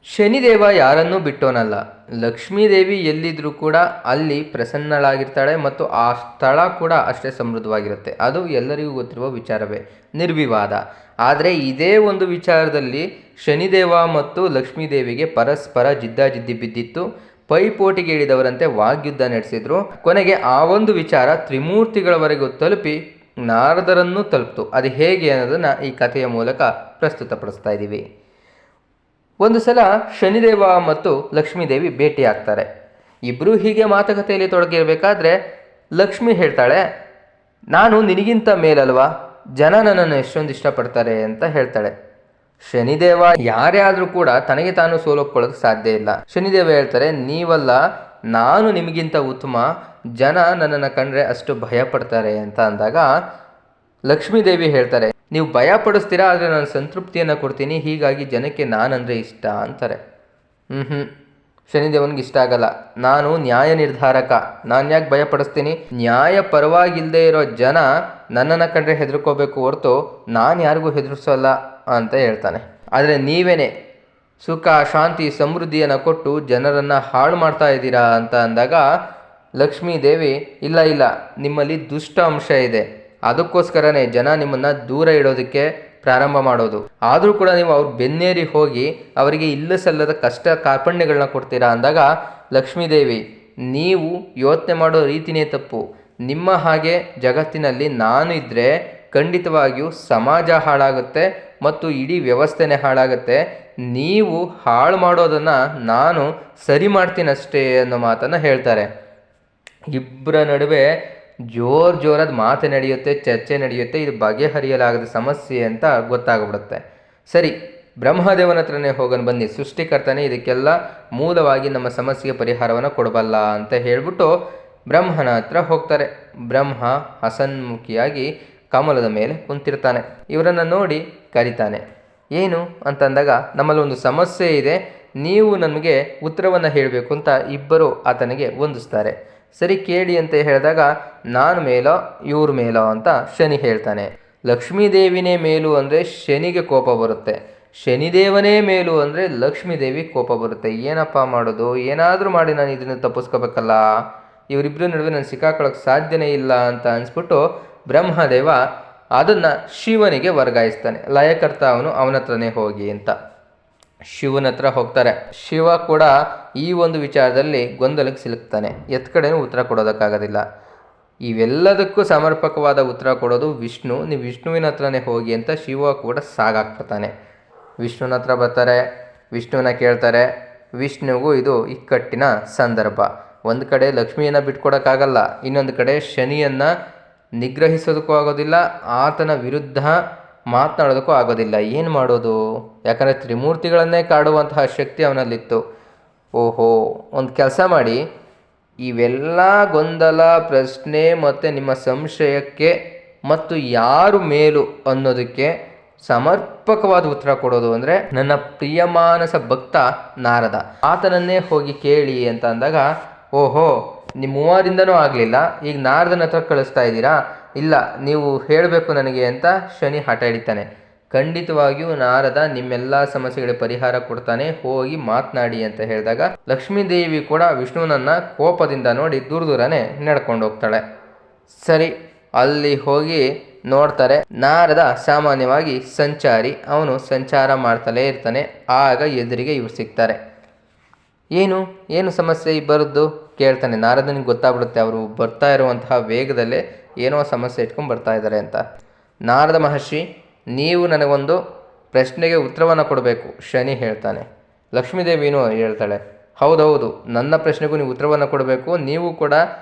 ಶನಿದೇವ ಯಾರನ್ನೂ ಬಿಟ್ಟೋನಲ್ಲ. ಲಕ್ಷ್ಮೀದೇವಿ ಎಲ್ಲಿದ್ರೂ ಕೂಡ ಅಲ್ಲಿ ಪ್ರಸನ್ನಳಾಗಿರ್ತಾಳೆ ಮತ್ತು ಆ ಸ್ಥಳ ಕೂಡ ಅಷ್ಟೇ ಸಮೃದ್ಧವಾಗಿರುತ್ತೆ. ಅದು ಎಲ್ಲರಿಗೂ ಗೊತ್ತಿರುವ ವಿಚಾರವೇ, ನಿರ್ವಿವಾದ. ಆದರೆ ಇದೇ ಒಂದು ವಿಚಾರದಲ್ಲಿ ಶನಿದೇವ ಮತ್ತು ಲಕ್ಷ್ಮೀದೇವಿಗೆ ಪರಸ್ಪರ ಜಿದ್ದಾಜಿದ್ದಿ ಬಿದ್ದಿತ್ತು. ಪೈಪೋಟಿಗೆ ಇಳಿದವರಂತೆ ವಾಗ್ಯುದ್ಧ ನಡೆಸಿದ್ರು. ಕೊನೆಗೆ ಆ ಒಂದು ವಿಚಾರ ತ್ರಿಮೂರ್ತಿಗಳವರೆಗೂ ತಲುಪಿ ನಾರದರನ್ನೂ ತಲುಪಿತು. ಅದು ಹೇಗೆ ಅನ್ನೋದನ್ನು ಈ ಕಥೆಯ ಮೂಲಕ ಪ್ರಸ್ತುತಪಡಿಸ್ತಾ ಇದ್ದೀವಿ. ಒಂದು ಸಲ ಶನಿದೇವ ಮತ್ತು ಲಕ್ಷ್ಮೀದೇವಿ ಭೇಟಿಯಾಗ್ತಾರೆ. ಇಬ್ಬರೂ ಹೀಗೆ ಮಾತುಕತೆಯಲ್ಲಿ ತೊಡಗಿರಬೇಕಾದ್ರೆ ಲಕ್ಷ್ಮಿ ಹೇಳ್ತಾಳೆ, ನಾನು ನಿನಗಿಂತ ಮೇಲಲ್ವಾ, ಜನ ನನ್ನನ್ನು ಎಷ್ಟೊಂದು ಇಷ್ಟಪಡ್ತಾರೆ ಅಂತ ಹೇಳ್ತಾಳೆ. ಶನಿದೇವ ಯಾರೇ ಆದರೂ ಕೂಡ ತನಗೆ ತಾನು ಸೋಲೊಪ್ಕೊಳ್ಳೋಕೆ ಸಾಧ್ಯ ಇಲ್ಲ. ಶನಿದೇವ ಹೇಳ್ತಾರೆ, ನೀವಲ್ಲ, ನಾನು ನಿಮಗಿಂತ ಉತ್ತಮ, ಜನ ನನ್ನನ್ನು ಕಂಡ್ರೆ ಅಷ್ಟು ಭಯ ಪಡ್ತಾರೆ ಅಂತ ಅಂದಾಗ ಲಕ್ಷ್ಮೀದೇವಿ ಹೇಳ್ತಾರೆ, ನೀವು ಭಯ ಪಡಿಸ್ತೀರಾ, ಆದರೆ ನಾನು ಸಂತೃಪ್ತಿಯನ್ನು ಕೊಡ್ತೀನಿ, ಹೀಗಾಗಿ ಜನಕ್ಕೆ ನಾನಂದರೆ ಇಷ್ಟ ಅಂತಾರೆ. ಶನಿದೇವನಿಗೆ ಇಷ್ಟ ಆಗಲ್ಲ. ನಾನು ನ್ಯಾಯ ನಿರ್ಧಾರಕ, ನಾನು ಯಾಕೆ ಭಯ ಪಡಿಸ್ತೀನಿ, ನ್ಯಾಯ ಪರವಾಗಿಲ್ಲದೆ ಇರೋ ಜನ ನನ್ನನ್ನು ಕಂಡ್ರೆ ಹೆದರ್ಕೋಬೇಕು ಹೊರತು ನಾನು ಯಾರಿಗೂ ಹೆದರಿಸೋಲ್ಲ ಅಂತ ಹೇಳ್ತಾನೆ. ಆದರೆ ನೀವೇನೆ ಸುಖ ಶಾಂತಿ ಸಮೃದ್ಧಿಯನ್ನು ಕೊಟ್ಟು ಜನರನ್ನು ಹಾಳು ಮಾಡ್ತಾ ಇದ್ದೀರಾ ಅಂತ ಅಂದಾಗ ಲಕ್ಷ್ಮೀದೇವಿ, ಇಲ್ಲ ಇಲ್ಲ, ನಿಮ್ಮಲ್ಲಿ ದುಷ್ಟ ಅಂಶ ಇದೆ, ಅದಕ್ಕೋಸ್ಕರನೇ ಜನ ನಿಮ್ಮನ್ನು ದೂರ ಇಡೋದಕ್ಕೆ ಪ್ರಾರಂಭ ಮಾಡೋದು. ಆದರೂ ಕೂಡ ನೀವು ಅವ್ರ ಬೆನ್ನೇರಿ ಹೋಗಿ ಅವರಿಗೆ ಇಲ್ಲ ಸಲ್ಲದ ಕಷ್ಟ ಕಾರ್ಪಣ್ಯಗಳನ್ನ ಕೊಡ್ತೀರಾ ಅಂದಾಗ ಲಕ್ಷ್ಮೀದೇವಿ, ನೀವು ಯೋಚನೆ ಮಾಡೋ ರೀತಿಯೇ ತಪ್ಪು. ನಿಮ್ಮ ಹಾಗೆ ಜಗತ್ತಿನಲ್ಲಿ ನಾನು ಇದ್ದರೆ ಖಂಡಿತವಾಗಿಯೂ ಸಮಾಜ ಹಾಳಾಗುತ್ತೆ ಮತ್ತು ಇಡೀ ವ್ಯವಸ್ಥೆನೇ ಹಾಳಾಗುತ್ತೆ. ನೀವು ಹಾಳು ಮಾಡೋದನ್ನು ನಾನು ಸರಿ ಮಾಡ್ತೀನಷ್ಟೇ ಅನ್ನೋ ಮಾತನ್ನು ಹೇಳ್ತಾರೆ. ಇಬ್ಬರ ನಡುವೆ ಜೋರಾದ ಮಾತು ನಡೆಯುತ್ತೆ, ಚರ್ಚೆ ನಡೆಯುತ್ತೆ. ಇದು ಬಗೆಹರಿಯಲಾಗದ ಸಮಸ್ಯೆ ಅಂತ ಗೊತ್ತಾಗ್ಬಿಡುತ್ತೆ. ಸರಿ, ಬ್ರಹ್ಮದೇವನ ಹತ್ರನೇ ಹೋಗೋಣ ಬನ್ನಿ, ಸೃಷ್ಟಿಕರ್ತನೇ ಇದಕ್ಕೆಲ್ಲ ಮೂಲವಾಗಿ ನಮ್ಮ ಸಮಸ್ಯೆಗೆ ಪರಿಹಾರವನ್ನು ಕೊಡಬಲ್ಲ ಅಂತ ಹೇಳ್ಬಿಟ್ಟು ಬ್ರಹ್ಮನ ಹತ್ರ ಹೋಗ್ತಾರೆ. ಬ್ರಹ್ಮ ಹಸನ್ಮುಖಿಯಾಗಿ ಕಮಲದ ಮೇಲೆ ಕುಂತಿರ್ತಾನೆ. ಇವರನ್ನು ನೋಡಿ ಕರಿತಾನೆ. ಏನು ಅಂತಂದಾಗ, ನಮ್ಮಲ್ಲಿ ಒಂದು ಸಮಸ್ಯೆ ಇದೆ, ನೀವು ನಮಗೆ ಉತ್ತರವನ್ನು ಹೇಳಬೇಕು ಅಂತ ಇಬ್ಬರು ಆತನಿಗೆ ಹೊಂದಿಸ್ತಾರೆ. ಸರಿ ಕೇಳಿ ಅಂತ ಹೇಳಿದಾಗ, ನಾನು ಮೇಲೋ ಇವ್ರ ಮೇಲೋ ಅಂತ ಶನಿ ಹೇಳ್ತಾನೆ. ಲಕ್ಷ್ಮೀದೇವಿನೇ ಮೇಲು ಅಂದರೆ ಶನಿಗೆ ಕೋಪ ಬರುತ್ತೆ, ಶನಿದೇವನೇ ಮೇಲು ಅಂದರೆ ಲಕ್ಷ್ಮೀದೇವಿ ಕೋಪ ಬರುತ್ತೆ. ಏನಪ್ಪ ಮಾಡೋದು, ಏನಾದರೂ ಮಾಡಿ ನಾನು ಇದನ್ನು ತಪ್ಪಿಸ್ಕೋಬೇಕಲ್ಲ, ಇವರಿಬ್ಬರ ನಡುವೆ ನಾನು ಸಿಕ್ಕಾಕೊಳ್ಳೋಕೆ ಸಾಧ್ಯನೇ ಇಲ್ಲ ಅಂತ ಅನಿಸ್ಬಿಟ್ಟು ಬ್ರಹ್ಮದೇವ ಅದನ್ನು ಶಿವನಿಗೆ ವರ್ಗಾಯಿಸ್ತಾನೆ. ಲಯಕರ್ತ ಅವನ ಹತ್ರನೇ ಹೋಗಿ ಅಂತ ಶಿವನ ಹತ್ರ ಹೋಗ್ತಾರೆ. ಶಿವ ಕೂಡ ಈ ಒಂದು ವಿಚಾರದಲ್ಲಿ ಗೊಂದಲಕ್ಕೆ ಸಿಲುಕ್ತಾನೆ. ಕಡೆನೂ ಉತ್ತರ ಕೊಡೋದಕ್ಕಾಗೋದಿಲ್ಲ. ಇವೆಲ್ಲದಕ್ಕೂ ಸಮರ್ಪಕವಾದ ಉತ್ತರ ಕೊಡೋದು ವಿಷ್ಣು, ನೀವು ವಿಷ್ಣುವಿನ ಹತ್ರನೇ ಹೋಗಿ ಅಂತ ಶಿವ ಕೂಡ ಸಾಗಾಕ್ಬಿಡ್ತಾನೆ. ವಿಷ್ಣುವಿನ ಹತ್ರ ಬರ್ತಾರೆ, ವಿಷ್ಣುವನ್ನ ಕೇಳ್ತಾರೆ. ವಿಷ್ಣುವಿಗೂ ಇದು ಇಕ್ಕಟ್ಟಿನ ಸಂದರ್ಭ. ಒಂದು ಕಡೆ ಲಕ್ಷ್ಮಿಯನ್ನು ಬಿಟ್ಕೊಡೋಕ್ಕಾಗಲ್ಲ, ಇನ್ನೊಂದು ಕಡೆ ಶನಿಯನ್ನು ನಿಗ್ರಹಿಸೋದಕ್ಕೂ ಆಗೋದಿಲ್ಲ, ಆತನ ವಿರುದ್ಧ ಮಾತನಾಡೋದಕ್ಕೂ ಆಗೋದಿಲ್ಲ. ಏನು ಮಾಡೋದು, ಯಾಕಂದರೆ ತ್ರಿಮೂರ್ತಿಗಳನ್ನೇ ಕಾಡುವಂತಹ ಶಕ್ತಿ ಅವನಲ್ಲಿತ್ತು. ಓಹೋ, ಒಂದು ಕೆಲಸ ಮಾಡಿ, ಇವೆಲ್ಲ ಗೊಂದಲ ಪ್ರಶ್ನೆ ಮತ್ತು ನಿಮ್ಮ ಸಂಶಯಕ್ಕೆ ಮತ್ತು ಯಾರು ಮೇಲು ಅನ್ನೋದಕ್ಕೆ ಸಮರ್ಪಕವಾದ ಉತ್ತರ ಕೊಡೋದು ಅಂದರೆ ನನ್ನ ಪ್ರಿಯಮಾನಸ ಭಕ್ತ ನಾರದ, ಆತನನ್ನೇ ಹೋಗಿ ಕೇಳಿ ಅಂತ ಅಂದಾಗ, ಓಹೋ, ನಿಮ್ಮ ಮೂವರಿಂದನೂ ಆಗಲಿಲ್ಲ, ಈಗ ನಾರದನ ಹತ್ರ ಕಳಿಸ್ತಾ ಇದ್ದೀರಾ, ಇಲ್ಲ ನೀವು ಹೇಳಬೇಕು ನನಗೆ ಅಂತ ಶನಿ ಹಠ ಹಿಡಿತಾನೆ. ಖಂಡಿತವಾಗಿಯೂ ನಾರದ ನಿಮ್ಮೆಲ್ಲ ಸಮಸ್ಯೆಗಳಿಗೆ ಪರಿಹಾರ ಕೊಡ್ತಾನೆ, ಹೋಗಿ ಮಾತನಾಡಿ ಅಂತ ಹೇಳಿದಾಗ ಲಕ್ಷ್ಮೀದೇವಿ ಕೂಡ ವಿಷ್ಣುವನ್ನ ಕೋಪದಿಂದ ನೋಡಿ ದೂರನೇ ನಡ್ಕೊಂಡು ಹೋಗ್ತಾಳೆ. ಸರಿ, ಅಲ್ಲಿ ಹೋಗಿ ನೋಡ್ತಾರೆ. ನಾರದ ಸಾಮಾನ್ಯವಾಗಿ ಸಂಚಾರಿ, ಅವನು ಸಂಚಾರ ಮಾಡ್ತಲೇ ಇರ್ತಾನೆ. ಆಗ ಎದುರಿಗೆ ಇವ್ರು ಸಿಗ್ತಾರೆ. ಏನು ಸಮಸ್ಯೆ ಇಬ್ಬರದ್ದು ಕೇಳ್ತಾನೆ. ನಾರದನಿಗೆ ಗೊತ್ತಾಗ್ಬಿಡುತ್ತೆ ಅವರು ಬರ್ತಾ ಇರುವಂತಹ ವೇಗದಲ್ಲೇ ಏನೋ ಸಮಸ್ಯೆ ಇಟ್ಕೊಂಡು ಬರ್ತಾ ಇದ್ದಾರೆ ಅಂತ. ನಾರದ ಮಹರ್ಷಿ, ನೀವು ನನಗೊಂದು ಪ್ರಶ್ನೆಗೆ ಉತ್ತರವನ್ನು ಕೊಡಬೇಕು, ಶನಿ ಹೇಳ್ತಾನೆ. ಲಕ್ಷ್ಮೀದೇವಿನೂ ಹೇಳ್ತಾಳೆ, ಹೌದೌದು, ನನ್ನ ಪ್ರಶ್ನೆಗೂ ನೀವು ಉತ್ತರವನ್ನು ಕೊಡಬೇಕು, ನೀವು ಕೂಡ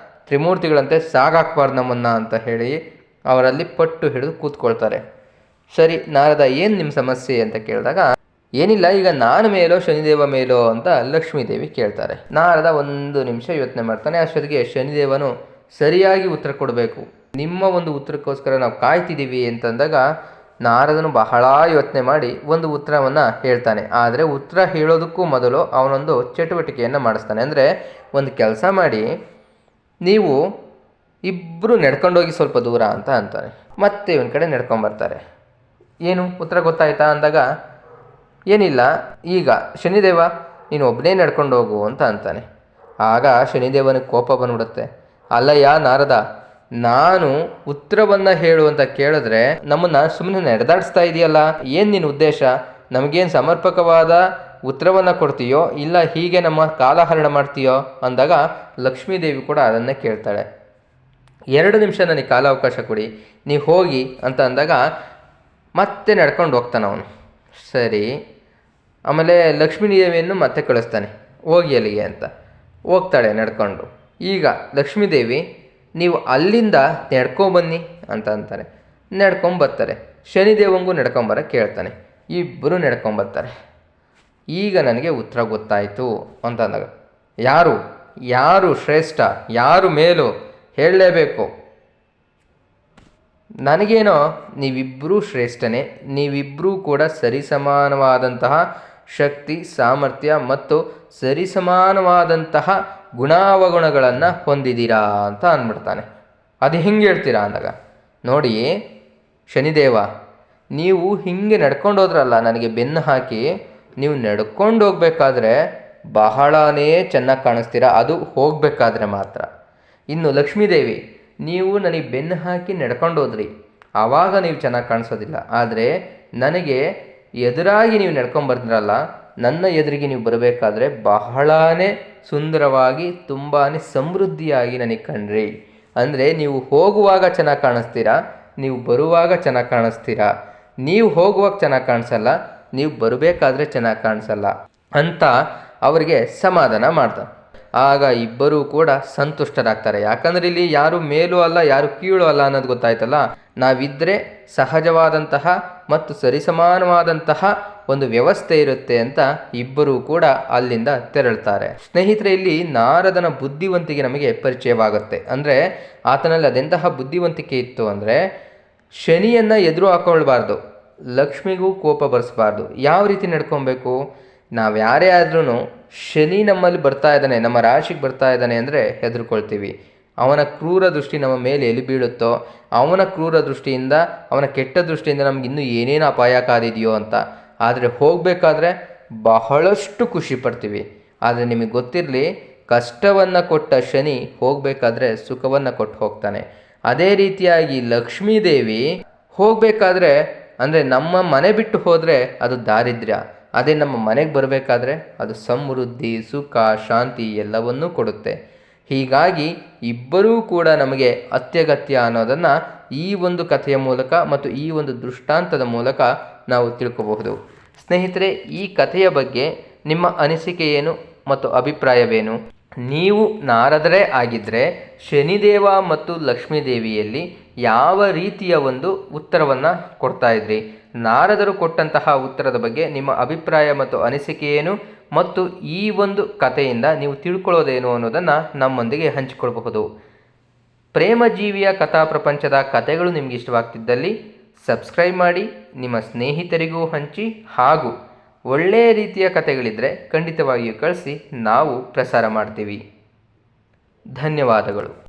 ತ್ರಿಮೂರ್ತಿಗಳಂತೆ ಸಾಗಾಕ್ಬಾರ್ದು ನಮ್ಮನ್ನು ಅಂತ ಹೇಳಿ ಅವರಲ್ಲಿ ಪಟ್ಟು ಹಿಡಿದು ಕೂತ್ಕೊಳ್ತಾರೆ. ಸರಿ ನಾರದ, ಏನು ನಿಮ್ಮ ಸಮಸ್ಯೆ ಅಂತ ಕೇಳಿದಾಗ, ಏನಿಲ್ಲ, ಈಗ ನಾನು ಮೇಲೋ ಶನಿದೇವ ಮೇಲೋ ಅಂತ ಲಕ್ಷ್ಮೀದೇವಿ ಕೇಳ್ತಾರೆ. ನಾರದ ಒಂದು ನಿಮಿಷ ಯೋಚನೆ ಮಾಡ್ತಾನೆ. ಅಷ್ಟೊತ್ತಿಗೆ ಶನಿದೇವನು ಸರಿಯಾಗಿ ಉತ್ತರ ಕೊಡಬೇಕು, ನಿಮ್ಮ ಒಂದು ಉತ್ತರಕ್ಕೋಸ್ಕರ ನಾವು ಕಾಯ್ತಿದ್ದೀವಿ ಅಂತಂದಾಗ ನಾರದನು ಬಹಳ ಯೋಚನೆ ಮಾಡಿ ಒಂದು ಉತ್ತರವನ್ನು ಹೇಳ್ತಾನೆ. ಆದರೆ ಉತ್ತರ ಹೇಳೋದಕ್ಕೂ ಮೊದಲು ಅವನೊಂದು ಚಟುವಟಿಕೆಯನ್ನು ಮಾಡಿಸ್ತಾನೆ. ಅಂದರೆ ಒಂದು ಕೆಲಸ ಮಾಡಿ, ನೀವು ಇಬ್ಬರು ನಡ್ಕೊಂಡೋಗಿ ಸ್ವಲ್ಪ ದೂರ ಅಂತ ಅಂತಾನೆ. ಮತ್ತೆ ಇವನ ಕಡೆ ನಡ್ಕೊಂಬರ್ತಾರೆ. ಏನು ಉತ್ತರ ಗೊತ್ತಾಯ್ತಾ ಅಂದಾಗ, ಏನಿಲ್ಲ, ಈಗ ಶನಿದೇವ ನೀನು ಒಬ್ಬನೇ ನಡ್ಕೊಂಡು ಹೋಗು ಅಂತ ಅಂತಾನೆ. ಆಗ ಶನಿದೇವನಿಗೆ ಕೋಪ ಬಂದ್ಬಿಡುತ್ತೆ. ಅಲ್ಲಯ್ಯ ನಾರದ, ನಾನು ಉತ್ತರವನ್ನು ಹೇಳು ಅಂತ ಕೇಳಿದ್ರೆ ನಮ್ಮನ್ನು ಸುಮ್ಮನೆ ನಡೆದಾಡಿಸ್ತಾ ಇದೆಯಲ್ಲ, ಏನು ನಿನ್ನ ಉದ್ದೇಶ? ನಮಗೇನು ಸಮರ್ಪಕವಾದ ಉತ್ತರವನ್ನು ಕೊಡ್ತೀಯೋ ಇಲ್ಲ ಹೀಗೆ ನಮ್ಮ ಕಾಲಹರಣ ಮಾಡ್ತೀಯೋ ಅಂದಾಗ ಲಕ್ಷ್ಮೀದೇವಿ ಕೂಡ ಅದನ್ನೇ ಕೇಳ್ತಾಳೆ. 2 ನಿಮಿಷ ನನಗೆ ಕಾಲಾವಕಾಶ ಕೊಡಿ, ನೀವು ಹೋಗಿ ಅಂತ ಅಂದಾಗ ಮತ್ತೆ ನಡ್ಕೊಂಡು ಹೋಗ್ತಾನೆ ಅವನು. ಸರಿ, ಆಮೇಲೆ ಲಕ್ಷ್ಮೀದೇವಿಯನ್ನು ಮತ್ತೆ ಕಳಿಸ್ತಾನೆ, ಹೋಗಿ ಅಲ್ಲಿಗೆ ಅಂತ. ಹೋಗ್ತಾಳೆ ನಡ್ಕೊಂಡು. ಈಗ ಲಕ್ಷ್ಮೀದೇವಿ ನೀವು ಅಲ್ಲಿಂದ ನಡ್ಕೊಂಬನ್ನಿ ಅಂತ ಅಂತಾರೆ. ನಡ್ಕೊಂಬರ್ತಾರೆ. ಶನಿದೇವಂಗೂ ನಡ್ಕೊಂಬರಕ್ಕೆ ಕೇಳ್ತಾನೆ. ಇಬ್ಬರು ನಡ್ಕೊಂಬರ್ತಾರೆ. ಈಗ ನನಗೆ ಉತ್ತರ ಗೊತ್ತಾಯಿತು ಅಂತ ಅಂದಾಗ, ಯಾರು ಯಾರು ಶ್ರೇಷ್ಠ, ಯಾರು ಮೇಲು ಹೇಳಲೇಬೇಕು. ನನಗೇನೋ ನೀವಿಬ್ಬರೂ ಶ್ರೇಷ್ಠನೇ, ನೀವಿಬ್ಬರೂ ಕೂಡ ಸರಿಸಮಾನವಾದಂತಹ ಶಕ್ತಿ, ಸಾಮರ್ಥ್ಯ ಮತ್ತು ಸರಿಸಮಾನವಾದಂತಹ ಗುಣಾವಗುಣಗಳನ್ನು ಹೊಂದಿದ್ದೀರಾ ಅಂತ ಅಂದ್ಬಿಡ್ತಾನೆ. ಅದು ಹೆಂಗೆ ಹೇಳ್ತೀರಾ ಅಂದಾಗ, ನೋಡಿ ಶನಿದೇವ, ನೀವು ಹಿಂಗೆ ನಡ್ಕೊಂಡು ಹೋದ್ರಲ್ಲ ನನಗೆ ಬೆನ್ನು ಹಾಕಿ, ನೀವು ನಡ್ಕೊಂಡು ಹೋಗ್ಬೇಕಾದ್ರೆ ಬಹಳನೇ ಚೆನ್ನಾಗಿ ಕಾಣಿಸ್ತೀರಾ, ಅದು ಹೋಗಬೇಕಾದ್ರೆ ಮಾತ್ರ. ಇನ್ನು ಲಕ್ಷ್ಮೀದೇವಿ, ನೀವು ನನಗೆ ಬೆನ್ನು ಹಾಕಿ ನಡ್ಕೊಂಡು ಹೋದ್ರಿ, ಆವಾಗ ನೀವು ಚೆನ್ನಾಗಿ ಕಾಣಿಸೋದಿಲ್ಲ. ಆದರೆ ನನಗೆ ಎದುರಾಗಿ ನೀವು ನಡ್ಕೊಂಬರ್ತೀರಲ್ಲ, ನನ್ನ ಎದುರಿಗೆ ನೀವು ಬರಬೇಕಾದ್ರೆ ಬಹಳನೇ ಸುಂದರವಾಗಿ ತುಂಬಾ ಸಮೃದ್ಧಿಯಾಗಿ ನನಗೆ ಕಂಡ್ರಿ. ಅಂದರೆ ನೀವು ಹೋಗುವಾಗ ಚೆನ್ನಾಗಿ ಕಾಣಿಸ್ತೀರಾ, ನೀವು ಬರುವಾಗ ಚೆನ್ನಾಗಿ ಕಾಣಿಸ್ತೀರಾ. ನೀವು ಹೋಗುವಾಗ ಚೆನ್ನಾಗಿ ಕಾಣಿಸಲ್ಲ, ನೀವು ಬರಬೇಕಾದ್ರೆ ಚೆನ್ನಾಗಿ ಕಾಣಿಸಲ್ಲ ಅಂತ ಅವರಿಗೆ ಸಮಾಧಾನ ಮಾಡ್ತಾರೆ. ಆಗ ಇಬ್ಬರೂ ಕೂಡ ಸಂತುಷ್ಟರಾಗ್ತಾರೆ. ಯಾಕಂದರೆ ಇಲ್ಲಿ ಯಾರು ಮೇಲೂ ಅಲ್ಲ ಯಾರು ಕೀಳು ಅಲ್ಲ ಅನ್ನೋದು ಗೊತ್ತಾಯ್ತಲ್ಲ. ನಾವಿದ್ದರೆ ಸಹಜವಾದಂತಹ ಮತ್ತು ಸರಿಸಮಾನವಾದಂತಹ ಒಂದು ವ್ಯವಸ್ಥೆ ಇರುತ್ತೆ ಅಂತ ಇಬ್ಬರೂ ಕೂಡ ಅಲ್ಲಿಂದ ತೆರಳ್ತಾರೆ. ಸ್ನೇಹಿತರೆ, ಇಲ್ಲಿ ನಾರದನ ಬುದ್ಧಿವಂತಿಕೆ ನಮಗೆ ಪರಿಚಯವಾಗುತ್ತೆ. ಅಂದರೆ ಆತನಲ್ಲಿ ಅದೆಂತಹ ಬುದ್ಧಿವಂತಿಕೆ ಇತ್ತು ಅಂದರೆ, ಶನಿಯನ್ನು ಎದುರು ಹಾಕೊಳ್ಬಾರ್ದು, ಲಕ್ಷ್ಮಿಗೂ ಕೋಪ ಬರೆಸಬಾರ್ದು. ಯಾವ ರೀತಿ ನಡ್ಕೊಬೇಕು? ನಾವು ಯಾರೇ ಆದ್ರೂ ಶನಿ ನಮ್ಮಲ್ಲಿ ಬರ್ತಾ ಇದ್ದಾನೆ, ನಮ್ಮ ರಾಶಿಗೆ ಬರ್ತಾ ಇದ್ದಾನೆ ಅಂದರೆ ಹೆದರ್ಕೊಳ್ತೀವಿ. ಅವನ ಕ್ರೂರ ದೃಷ್ಟಿ ನಮ್ಮ ಮೇಲೆ ಎಲ್ಲಿ ಬೀಳುತ್ತೋ, ಅವನ ಕ್ರೂರ ದೃಷ್ಟಿಯಿಂದ, ಅವನ ಕೆಟ್ಟ ದೃಷ್ಟಿಯಿಂದ ನಮ್ಗೆ ಇನ್ನೂ ಏನೇನು ಅಪಾಯ ಕಾದಿದೆಯೋ ಅಂತ. ಆದರೆ ಹೋಗಬೇಕಾದ್ರೆ ಬಹಳಷ್ಟು ಖುಷಿ ಪಡ್ತೀವಿ. ಆದರೆ ನಿಮಗೆ ಗೊತ್ತಿರಲಿ, ಕಷ್ಟವನ್ನು ಕೊಟ್ಟ ಶನಿ ಹೋಗಬೇಕಾದ್ರೆ ಸುಖವನ್ನು ಕೊಟ್ಟು ಹೋಗ್ತಾನೆ. ಅದೇ ರೀತಿಯಾಗಿ ಲಕ್ಷ್ಮೀದೇವಿ ಹೋಗಬೇಕಾದ್ರೆ, ಅಂದರೆ ನಮ್ಮ ಮನೆ ಬಿಟ್ಟು ಹೋದರೆ ಅದು ದಾರಿದ್ರ್ಯ, ಅದೇ ನಮ್ಮ ಮನೆಗೆ ಬರಬೇಕಾದ್ರೆ ಅದು ಸಮೃದ್ಧಿ, ಸುಖ, ಶಾಂತಿ ಎಲ್ಲವನ್ನೂ ಕೊಡುತ್ತೆ. ಹೀಗಾಗಿ ಇಬ್ಬರೂ ಕೂಡ ನಮಗೆ ಅತ್ಯಗತ್ಯ ಅನ್ನೋದನ್ನು ಈ ಒಂದು ಕಥೆಯ ಮೂಲಕ ಮತ್ತು ಈ ಒಂದು ದೃಷ್ಟಾಂತದ ಮೂಲಕ ನಾವು ತಿಳ್ಕೋಬಹುದು. ಸ್ನೇಹಿತರೆ, ಈ ಕಥೆಯ ಬಗ್ಗೆ ನಿಮ್ಮ ಅನಿಸಿಕೆ ಏನು ಮತ್ತು ಅಭಿಪ್ರಾಯವೇನು? ನೀವು ನಾರದರೇ ಆಗಿದ್ದರೆ ಶನಿದೇವ ಮತ್ತು ಲಕ್ಷ್ಮೀದೇವಿಯಲ್ಲಿ ಯಾವ ರೀತಿಯ ಒಂದು ಉತ್ತರವನ್ನು ಕೊಡ್ತಾ ಇದ್ರಿ? ನಾರದರು ಕೊಟ್ಟಂತಹ ಉತ್ತರದ ಬಗ್ಗೆ ನಿಮ್ಮ ಅಭಿಪ್ರಾಯ ಮತ್ತು ಅನಿಸಿಕೆ ಏನು ಮತ್ತು ಈ ಒಂದು ಕಥೆಯಿಂದ ನೀವು ತಿಳ್ಕೊಳ್ಳೋದೇನು ಅನ್ನೋದನ್ನು ನಮ್ಮೊಂದಿಗೆ ಹಂಚಿಕೊಳ್ಳಬಹುದು. ಪ್ರೇಮಜೀವಿಯ ಕಥಾ ಪ್ರಪಂಚದ ಕಥೆಗಳು ನಿಮಗೆ ಇಷ್ಟವಾಗ್ತಿದ್ದಲ್ಲಿ ಸಬ್ಸ್ಕ್ರೈಬ್ ಮಾಡಿ, ನಿಮ್ಮ ಸ್ನೇಹಿತರಿಗೂ ಹಂಚಿ, ಹಾಗೂ ಒಳ್ಳೆಯ ರೀತಿಯ ಕಥೆಗಳಿದ್ದರೆ ಖಂಡಿತವಾಗಿಯೂ ಕಳಿಸಿ, ನಾವು ಪ್ರಸಾರ ಮಾಡ್ತೀವಿ. ಧನ್ಯವಾದಗಳು.